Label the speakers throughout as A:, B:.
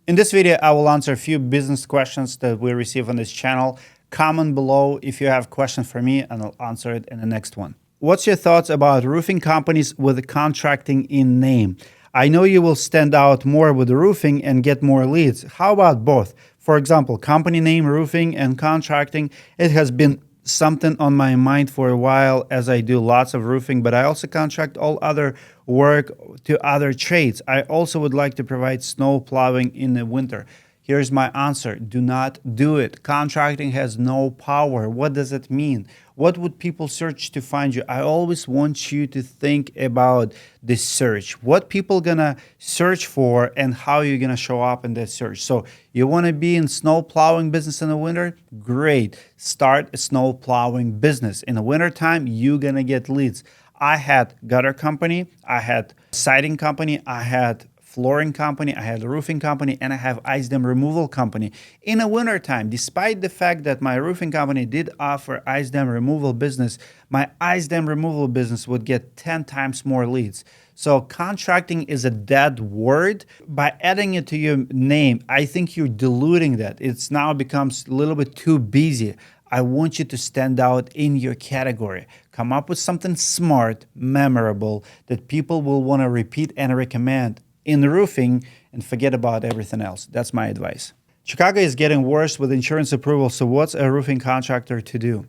A: In this video, I will answer a few business questions that we receive on this channel. Comment below if you have a question for me and I'll answer it in the next one. What's your thoughts about roofing companies with contracting in name? I know you will stand out more with the roofing and get more leads. How about both? For example, company name, roofing, and contracting. It has been something on my mind for a while as I do lots of roofing, but I also contract all other work to other trades. I also would like to provide snow plowing in the winter. Here's my answer. Do not do it. Contracting has no power. What does it mean? What would people search to find you? I always want you to think about this search. What people gonna search for and how you're gonna show up in that search. So you wanna be in snow plowing business in the winter? Great. Start a snow plowing business. In the wintertime, you're gonna get leads. I had gutter company, I had siding company, I had flooring company, I had a roofing company, and I have ice dam removal company. In the wintertime, despite the fact that my roofing company did offer ice dam removal business, my ice dam removal business would get 10 times more leads. So contracting is a dead word. By adding it to your name, I think you're diluting that. It's now becomes a little bit too busy. I want you to stand out in your category. Come up with something smart, memorable, that people will want to repeat and recommend in the roofing, and forget about everything else. That's my advice. Chicago is getting worse with insurance approval, so what's a roofing contractor to do?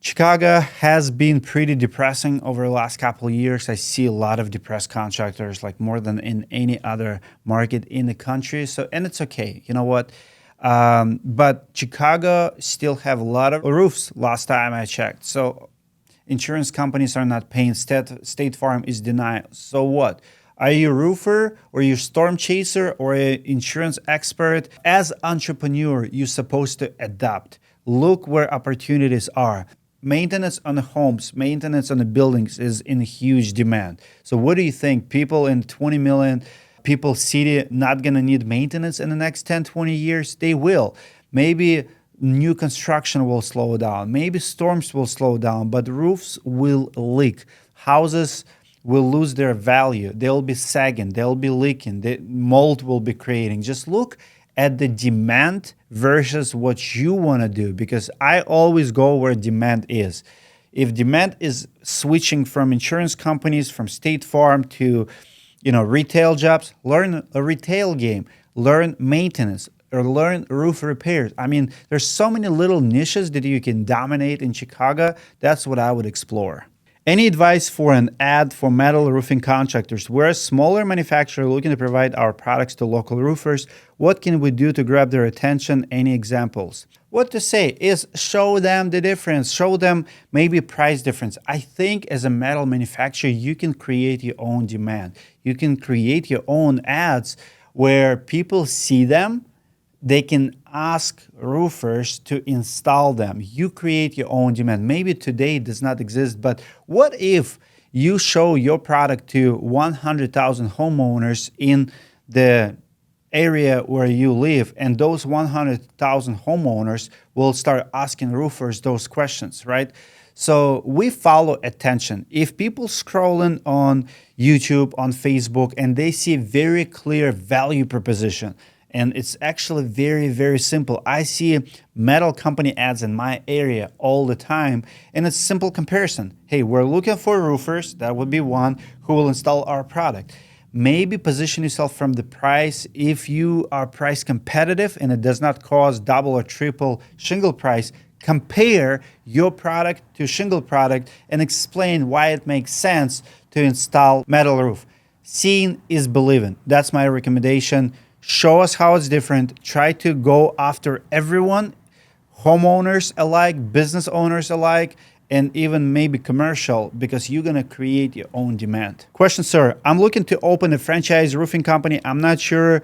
A: Chicago has been pretty depressing over the last couple of years. I see a lot of depressed contractors, like more than in any other market in the country. And it's okay, you know what? But Chicago still have a lot of roofs last time I checked. So insurance companies are not paying. State Farm is denying. So what? Are you a roofer or you storm chaser or an insurance expert? As entrepreneur, you're supposed to adapt. Look where opportunities are. Maintenance on the homes, maintenance on the buildings is in huge demand. So what do you think? People in 20 million people city not gonna need maintenance in the next 10, 20 years? They will. Maybe new construction will slow down. Maybe storms will slow down, but roofs will leak. Houses will lose their value. They'll be sagging, they'll be leaking, the mold will be creating. Just look at the demand versus what you want to do, because I always go where demand is. If demand is switching from insurance companies, from State Farm to retail jobs, learn a retail game, learn maintenance, or learn roof repairs. I mean, there's so many little niches that you can dominate in Chicago. That's what I would explore. Any advice for an ad for metal roofing contractors? We're a smaller manufacturer looking to provide our products to local roofers. What can we do to grab their attention? Any examples? What to say is show them the difference. Show them maybe price difference. I think as a metal manufacturer, you can create your own demand. You can create your own ads where people see them. They can ask roofers to install them. You create your own demand. Maybe today it does not exist, but what if you show your product to 100,000 homeowners in the area where you live, and those 100,000 homeowners will start asking roofers those questions, right? So we follow attention. If people scrolling on YouTube, on Facebook, and they see very clear value proposition, and it's actually very, very simple. I see metal company ads in my area all the time, and it's a simple comparison. Hey, we're looking for roofers. That would be one who will install our product. Maybe position yourself from the price. If you are price competitive and it does not cost double or triple shingle price, compare your product to shingle product and explain why it makes sense to install metal roof. Seeing is believing. That's my recommendation. Show us how it's different. Try to go after everyone, homeowners alike, business owners alike, and even maybe commercial, because you're gonna create your own demand. Question, sir. I'm looking to open a franchise roofing company. I'm not sure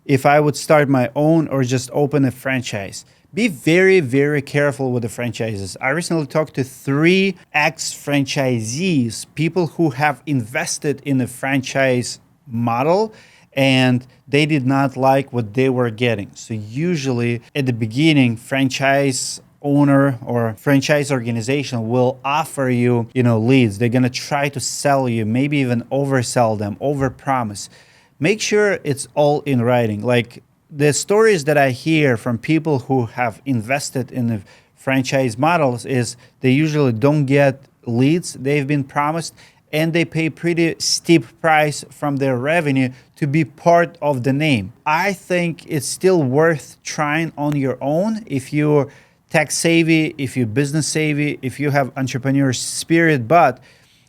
A: if I would start my own or just open a franchise. Be very, very careful with the franchises. I recently talked to 3 ex-franchisees, people who have invested in the franchise model, and they did not like what they were getting. So usually at the beginning, franchise owner or franchise organization will offer you, leads. They're going to try to sell you, maybe even oversell them, overpromise. Make sure it's all in writing. Like the stories that I hear from people who have invested in the franchise models is they usually don't get leads they've been promised, and they pay pretty steep price from their revenue to be part of the name. I think it's still worth trying on your own if you're tech savvy, if you're business savvy, if you have entrepreneur spirit. But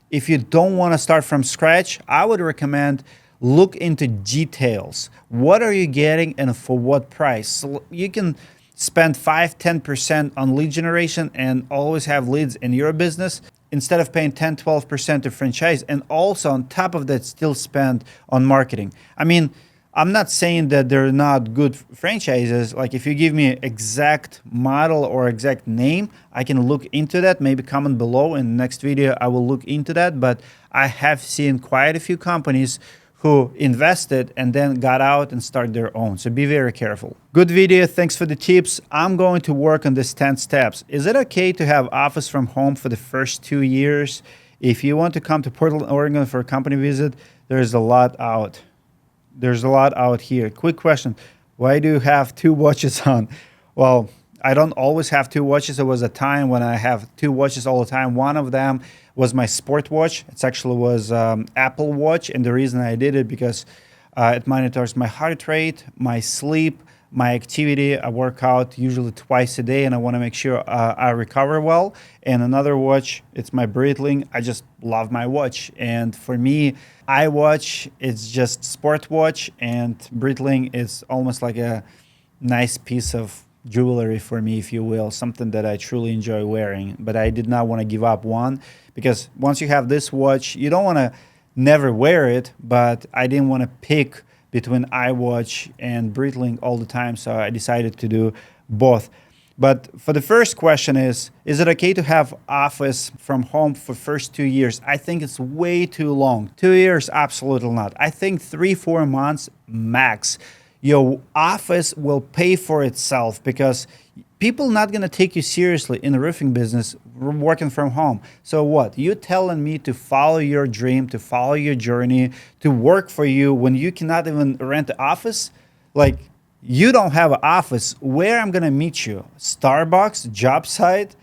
A: if you don't want to start from scratch, I would recommend look into details. What are you getting and for what price? So you can spend 5-10% on lead generation and always have leads in your business instead of paying 10-12% to franchise, and also on top of that still spend on marketing. I mean, I'm not saying that they're not good franchises. Like if you give me exact model or exact name, I can look into that. Maybe comment below in the next video, I will look into that. But I have seen quite a few companies who invested and then got out and started their own. So be very careful. Good video, thanks for the tips. I'm going to work on this 10 steps. Is it okay to have office from home for the first 2 years? If you want to come to Portland, Oregon for a company visit, there's a lot out. There's a lot out here. Quick question, why do you have 2 watches on? Well, I don't always have 2 watches. There was a time when I have 2 watches all the time. One of them was my sport watch. It actually was Apple Watch, and the reason I did it because it monitors my heart rate, my sleep, my activity. I work out usually twice a day, and I want to make sure I recover well. And another watch, it's my Breitling. I just love my watch, and for me, iWatch it's just sport watch, and Breitling is almost like a nice piece of jewelry for me, if you will, something that I truly enjoy wearing. But I did not want to give up one, because once you have this watch, you don't want to never wear it, but I didn't want to pick between iWatch and Breitling all the time, so I decided to do both. But for the first question is it okay to have office from home for first 2 years? I think it's way too long. 2 years, absolutely not. I think 3-4 months max. Your office will pay for itself, because people not going to take you seriously in the roofing business working from home. So what? You telling me to follow your dream, to follow your journey, to work for you when you cannot even rent an office? Like, you don't have an office. Where I'm going to meet you? Starbucks, job site?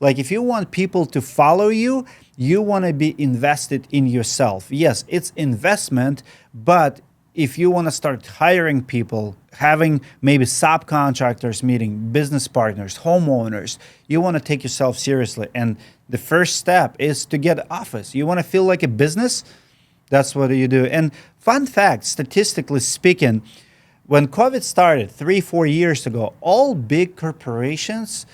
A: Like, if you want people to follow you, you want to be invested in yourself. Yes, it's investment, but if you want to start hiring people, having maybe subcontractors meeting, business partners, homeowners, you want to take yourself seriously. And the first step is to get an office. You want to feel like a business? That's what you do. And fun fact, statistically speaking, when COVID started 3-4 years ago, all big corporations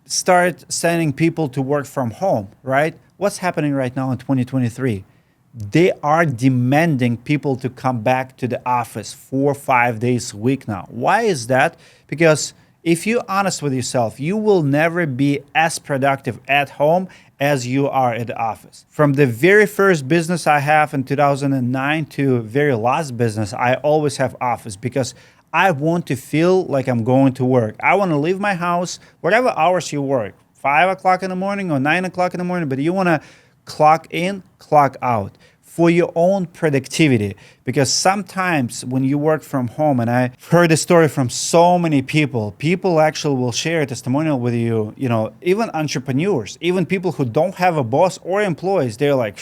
A: start sending people to work from home, right? What's happening right now in 2023? They are demanding people to come back to the office 4 or 5 days a week now. Why is that? Because if you're honest with yourself, you will never be as productive at home as you are at the office. From the very first business I have in 2009 to very last business, I always have office, because I want to feel like I'm going to work. I want to leave my house, whatever hours you work, 5 o'clock in the morning or 9 o'clock in the morning, but you want to clock in, clock out for your own productivity. Because sometimes when you work from home, and I've heard a story from so many people, people actually will share a testimonial with you, even entrepreneurs, even people who don't have a boss or employees, they're like,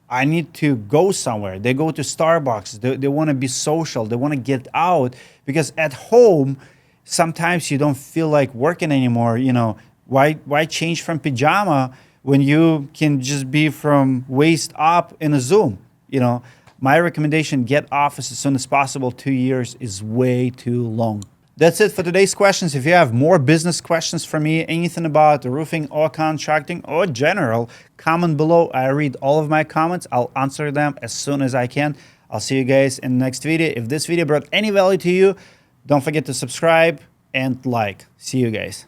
A: I need to go somewhere. They go to Starbucks, they want to be social, they want to get out, because at home, sometimes you don't feel like working anymore. Why change from pajama when you can just be from waist up in a Zoom? My recommendation, get office as soon as possible. 2 years is way too long. That's it for today's questions. If you have more business questions for me, anything about roofing or contracting or general, comment below. I read all of my comments. I'll answer them as soon as I can. I'll see you guys in the next video. If this video brought any value to you, don't forget to subscribe and like. See you guys.